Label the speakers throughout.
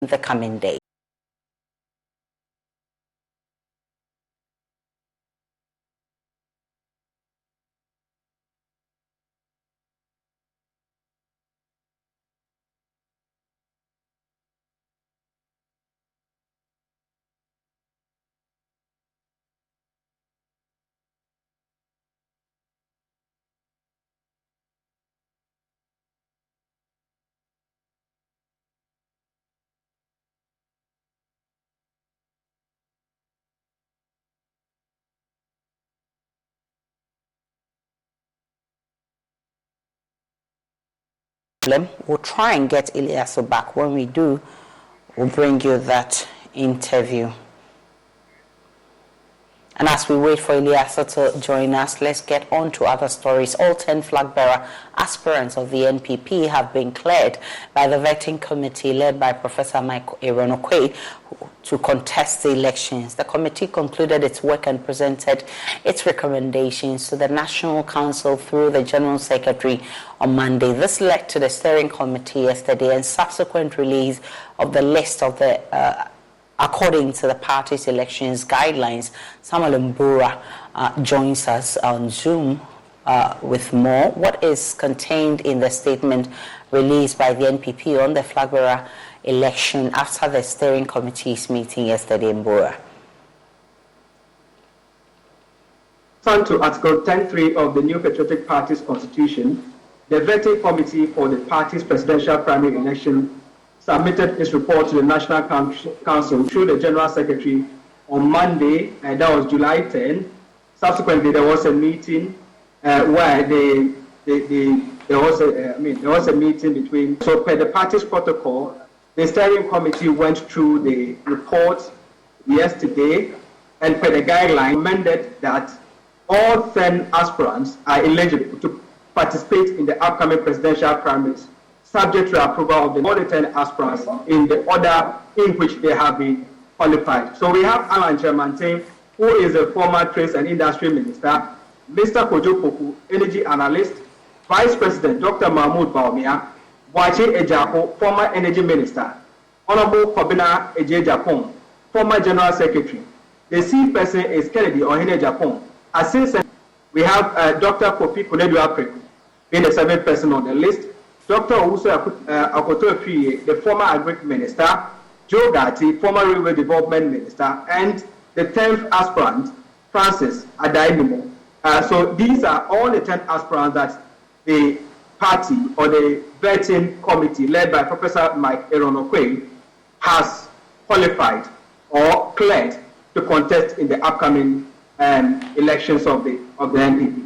Speaker 1: the coming days. We'll try and get Ilyasu back. When we do, we'll bring you that interview. And as we wait for Ilyasu to join us, let's get on to other stories. All 10 flag-bearer aspirants of the NPP have been cleared by the vetting committee led by Professor Mike Eronokwe to contest the elections. The committee concluded its work and presented its recommendations to the National Council through the General Secretary on Monday. This led to the steering committee yesterday and subsequent release of the list of the according to the party's elections guidelines. Samuel Mbura joins us on Zoom with more. What is contained in the statement released by the NPP on the flag-bearer election after the steering committee's meeting yesterday, Mbura?
Speaker 2: Pursuant to Article 10.3 of the New Patriotic Party's Constitution, the vetting committee for the party's presidential primary election submitted its report to the National Council through the General Secretary on Monday, and that was July 10. Subsequently, there was a meeting where there was a meeting between. So, per the party's protocol, the steering committee went through the report yesterday, and per the guideline, recommended that all 10 aspirants are eligible to participate in the upcoming presidential primaries, subject to approval of the other 10 aspirants in the order in which they have been qualified. So we have Alan Chermantin, who is a former Trade and Industry Minister, Mr. Kojo Poku, Energy Analyst, Vice President Dr. Mahmoud Baumia, Wache Ejako, former Energy Minister, Honorable Kobina Eje Japon, former General Secretary. The C person is Kennedy Ohene Japon. Assistant, we have Dr. Kofi Kunedu Apreku, being the 7th person on the list. Dr. Owusu Akoto-Afiye, the former Agric Minister, Joe Gatti, former Railway Development Minister, and the 10th aspirant, Francis Adainimo. So these are all the 10 aspirants that the party or the vetting committee led by Professor Mike Eronokwe has qualified or cleared to contest in the upcoming elections of the NPP.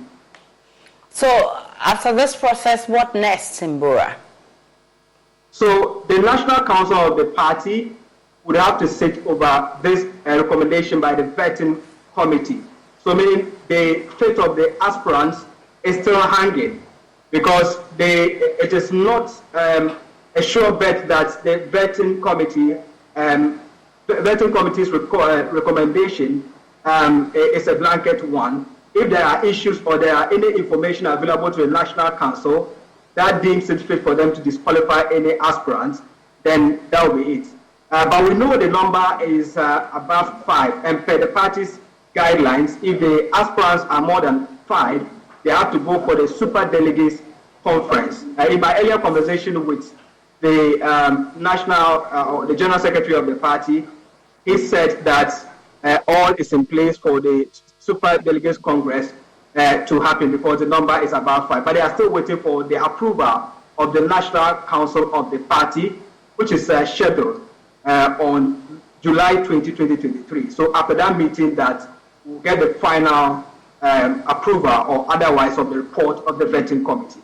Speaker 1: So, after this process, what next, Mbura?
Speaker 2: So, the National Council of the party would have to sit over this recommendation by the vetting committee. So, meaning the fate of the aspirants is still hanging because it is not a sure bet that the vetting committee's recommendation is a blanket one. If there are issues or there are any information available to the National Council that deems it fit for them to disqualify any aspirants, then that will be it. But we know the number is above 5, and per the party's guidelines, if the aspirants are more than 5, they have to go for the Super Delegates Conference. In my earlier conversation with the the General Secretary of the party, he said that all is in place for the Super Delegates Congress to happen because the number is about 5. But they are still waiting for the approval of the National Council of the party, which is scheduled on July 20, 2023. So after that meeting, that we'll get the final approval or otherwise of the report of the vetting committee.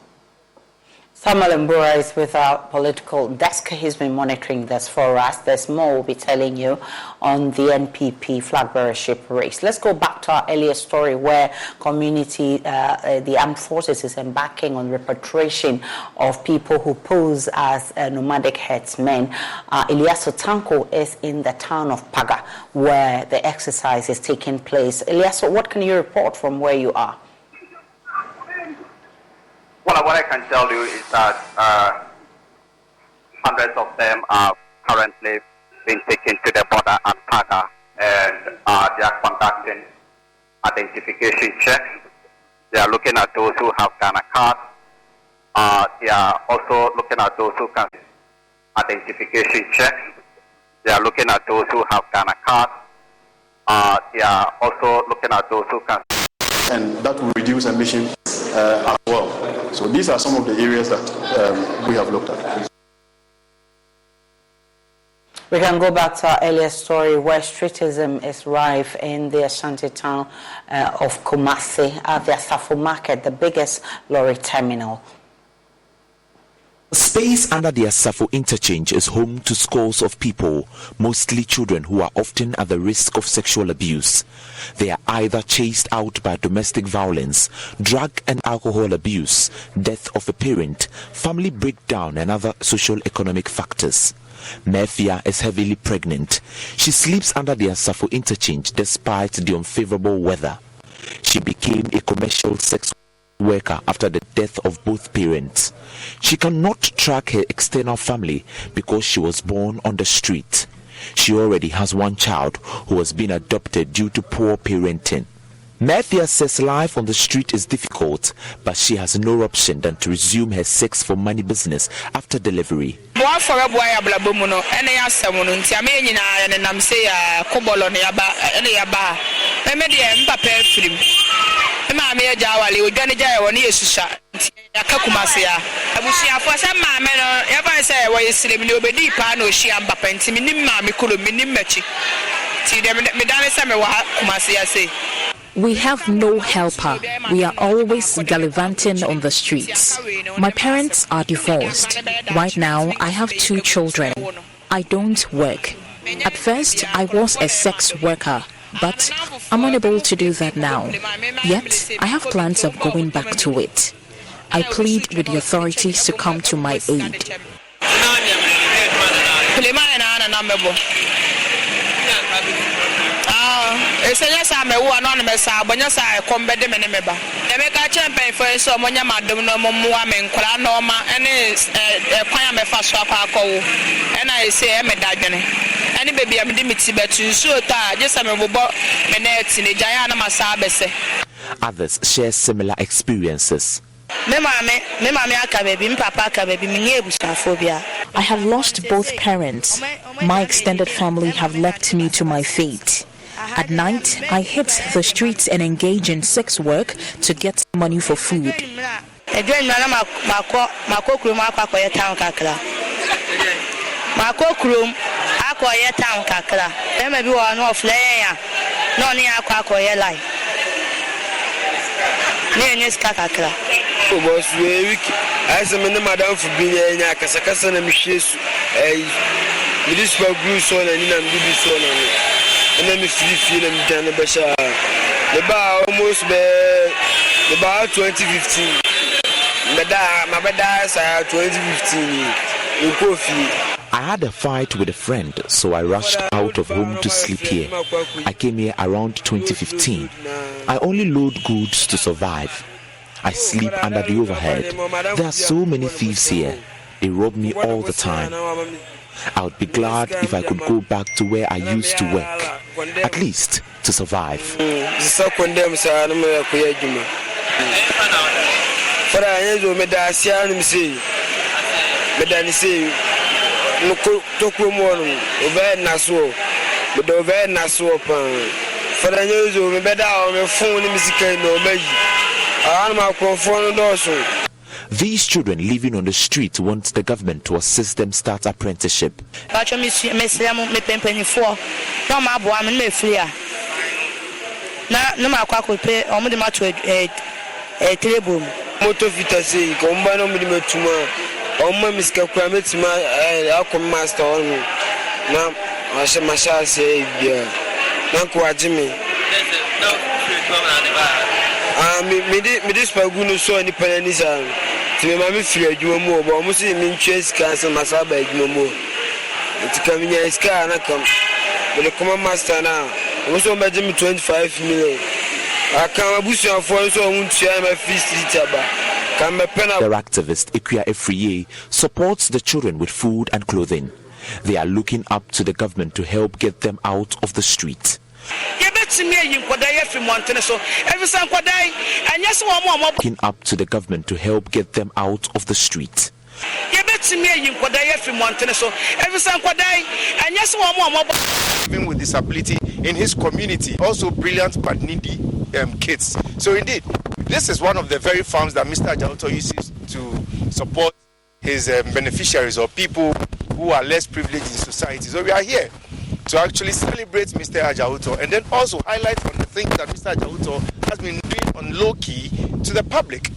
Speaker 1: Samuel Mbura is with our political desk. He's been monitoring this for us. There's more we'll be telling you on the NPP flag bearership race. Let's go back to our earlier story where the armed forces is embarking on repatriation of people who pose as nomadic herdsmen. Ilyasu Tanko is in the town of Paga where the exercise is taking place. Ilyasu, what can you report from where you are?
Speaker 3: Well, what I can tell you is that hundreds of them are currently being taken to the border at Paga, and they are conducting identification checks. They are looking at those who have Ghana cards. They are also looking at those who can identification checks. They are looking at those who have Ghana cards. They are also looking at those who can.
Speaker 4: And that will reduce emissions as well. So these are some of the areas that we have looked at.
Speaker 1: We can go back to our earlier story where streetism is rife in the Ashanti town of Kumasi at the Asafo Market, the biggest lorry terminal.
Speaker 5: Space under the Asafo interchange is home to scores of people, mostly children who are often at the risk of sexual abuse. They are either chased out by domestic violence, drug and alcohol abuse, death of a parent, family breakdown and other social-economic factors. Mefia is heavily pregnant. She sleeps under the Asafo interchange despite the unfavorable weather. She became a commercial sex worker after the death of both parents. She cannot track her external family because she was born on the street. She already has one child who has been adopted due to poor parenting. Methia says life on the street is difficult, but she has no option than to resume her sex for money business after delivery.
Speaker 6: We have no helper. We are always gallivanting on the streets. My parents are divorced. Right now, I have 2 children. I don't work. At first, I was a sex worker, but I'm unable to do that now. Yet, I have plans of going back to it. I plead with the authorities to come to my aid.
Speaker 5: Others share similar experiences.
Speaker 6: I have lost both parents. My extended family have left me to my fate. At night, I hit the streets and engage in sex work to get money for food.
Speaker 7: And then almost about 2015. My bad 2015.
Speaker 5: I had a fight with a friend, so I rushed out of home to sleep here. I came here around 2015. I only load goods to survive. I sleep under the overhead. There are so many thieves here. They rob me all the time. I would be glad if I could go back to where I used to work, at least to survive. These children living on the street want the government to assist them start apprenticeship.
Speaker 7: To my fear, you more, but almost in chase cancel my sabbath. It's coming here, it's car, and I come. But the common master now, also imagine 25 million. I can't boost your phone, so I won't share my feast.
Speaker 5: Their activist, Ikuya Efriye, supports the children with food and clothing. They are looking up to the government to help get them out of the street. Looking up to the government to help get them out of the street.
Speaker 8: Living with disability in his community, also brilliant but needy kids. So indeed, this is one of the very farms that Mr. Ajauto uses to support his beneficiaries or people who are less privileged in society. So we are here to actually celebrate Mr. Ajauto and then also highlight on the things that Mr. Ajauto has been doing on low-key to the public.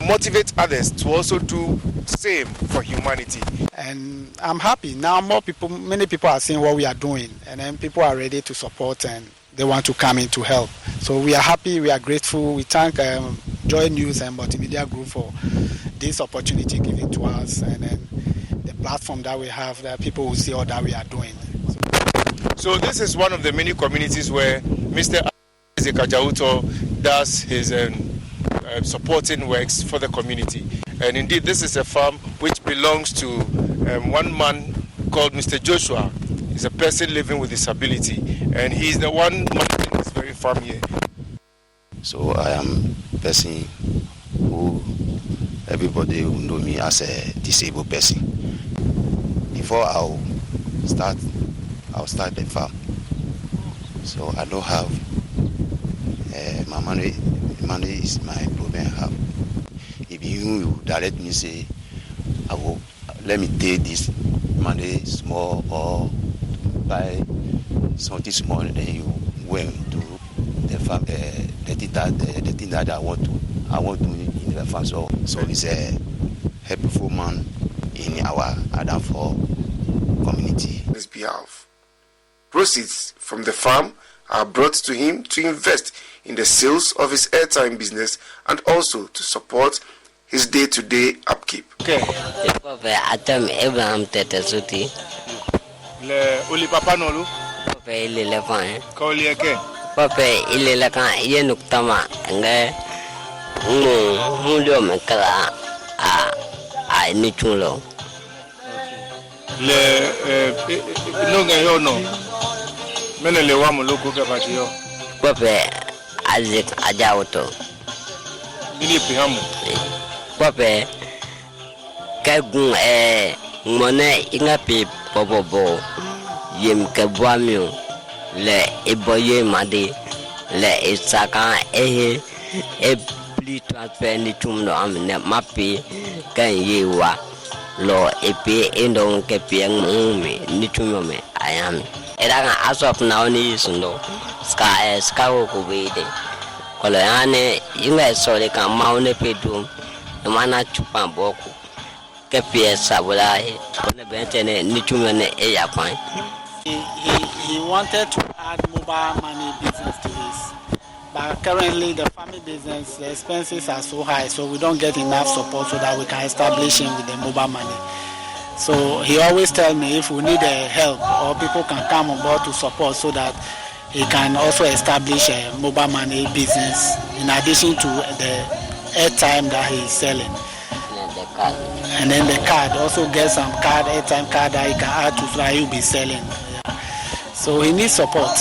Speaker 8: Motivate others to also do same for humanity.
Speaker 9: And I'm happy now. Many people are seeing what we are doing, and then people are ready to support and they want to come in to help. So we are happy, we are grateful. We thank Joy News and Multimedia Group for this opportunity given to us, and then the platform that we have, that people will see all that we are doing.
Speaker 8: So this is one of the many communities where Mr. Ajauto does his supporting works for the community. And indeed, this is a farm which belongs to one man called Mr. Joshua. He's a person living with disability, and he's the one managing this very farm here.
Speaker 10: So I am a person who everybody will know me as a disabled person. Before I'll start the farm. So I don't have my money. Money is my problem. If you direct me, say, let me take this money small or buy something small, and then you went to the farm, the thing that I want to in the farm. So it's a helpful man in our Adamfo community.
Speaker 8: On his behalf, proceeds from the farm are brought to him to invest in the sales of his airtime business and also to support his day-to-day upkeep. Okay. Le uli papa nolu.
Speaker 7: Papa ile le fan.
Speaker 8: Kauli yake.
Speaker 7: Papa ile le kan ye nuktama nge mulio mekala a ni chulo.
Speaker 8: Le no ngayo no. Mene le wa muloko ke batio.
Speaker 7: Papa Azik Ajauto.
Speaker 8: Bili pihamu.
Speaker 7: Papa kagun mone inga pi popopo yem kabwamio le eboye made le isaka e pli transfer ni tumno amne mapi kan yewa lo epe endo ke piang mumi ni tumyo me ayami era as of now ni sundo ska ko wede kolo ane inga sole kan maune pedum mana chupa boku ke piesa bulahi ne bentene ni tumyo ne e yapan.
Speaker 9: He wanted to add mobile money business to his, but currently the family business, the expenses are so high, so we don't get enough support so that we can establish him with the mobile money. So he always tells me if we need help or people can come on board to support so that he can also establish a mobile money business in addition to the airtime that he is selling. And then the card, also get some airtime card that he can add to so that he will be selling. So he needs support.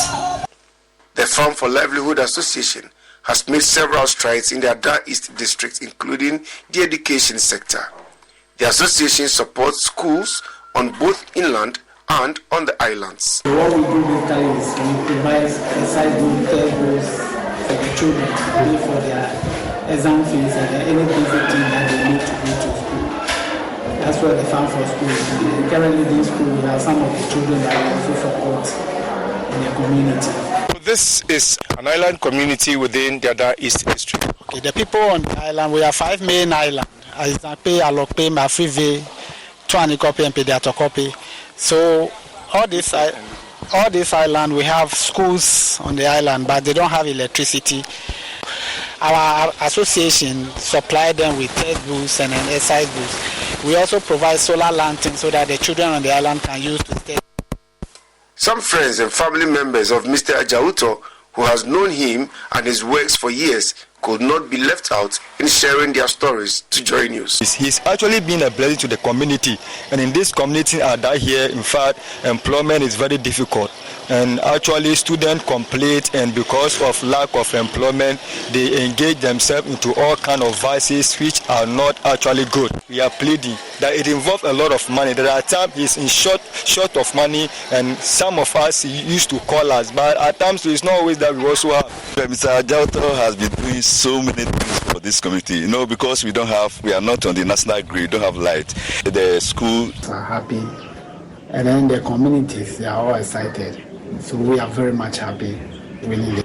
Speaker 8: The Farm for Livelihood Association has made several strides in the Ada East district, including the education sector. The association supports schools on both inland and on the islands.
Speaker 9: What we do basically is we provide side textbooks for the children to pay for their exam fees and any basic thing that they need to go to school. That's what the Farm for School is. Currently in this school we have some of the children that we also support in the community.
Speaker 8: This is an island community within the Ada East district.
Speaker 9: Okay, the people on the island, we have 5 main islands. Aizakpe, Alokpe, Mafive, Tuanikope, and Pediatokope. So all this island, we have schools on the island, but they don't have electricity. Our association supply them with textbooks and exercise books. We also provide solar lanterns so that the children on the island can use to stay.
Speaker 8: Some friends and family members of Mr. Ajauto, who has known him and his works for years, could not be left out in sharing their stories to Joy News.
Speaker 11: He's actually been a blessing to the community, and in this community that here, in fact, employment is very difficult. And actually students complain, and because of lack of employment, they engage themselves into all kinds of vices which are not actually good. We are pleading that it involves a lot of money. There are times he's in short of money, and some of us used to call us, but at times it's not always that we also have.
Speaker 12: Mr. Ajalto has been doing so many things for this community, because we are not on the national grid, don't have light. The schools
Speaker 9: are happy, and then the communities, they are all excited. So we are very much happy winning.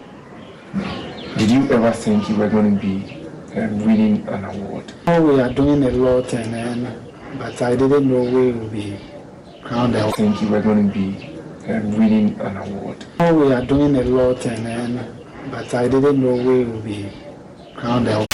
Speaker 13: Did you ever think you were going to be winning an award?
Speaker 9: Oh, we are doing a lot, but I didn't know we will be crowned.
Speaker 13: I think you were going to be winning an award.
Speaker 9: Oh, we are doing a lot, but I didn't know we will be crowned.